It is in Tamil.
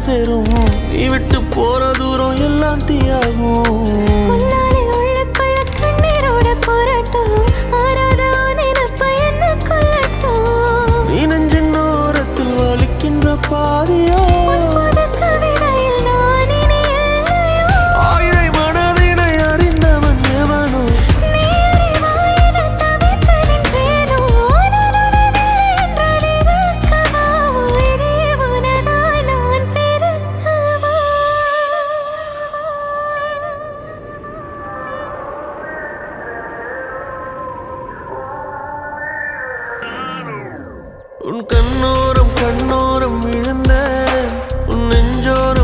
சேரும். நீ விட்டு போற தூரம் எல்லாம் தீயாகும். நீ நெஞ்சின் ஓரத்தில் வலிக்கின்ற பாதியா ஆயிரை மனதினை அறிந்தவன் எவனோ உன் கண்ணோரம் விழுந்த உன் நெஞ்சோரம்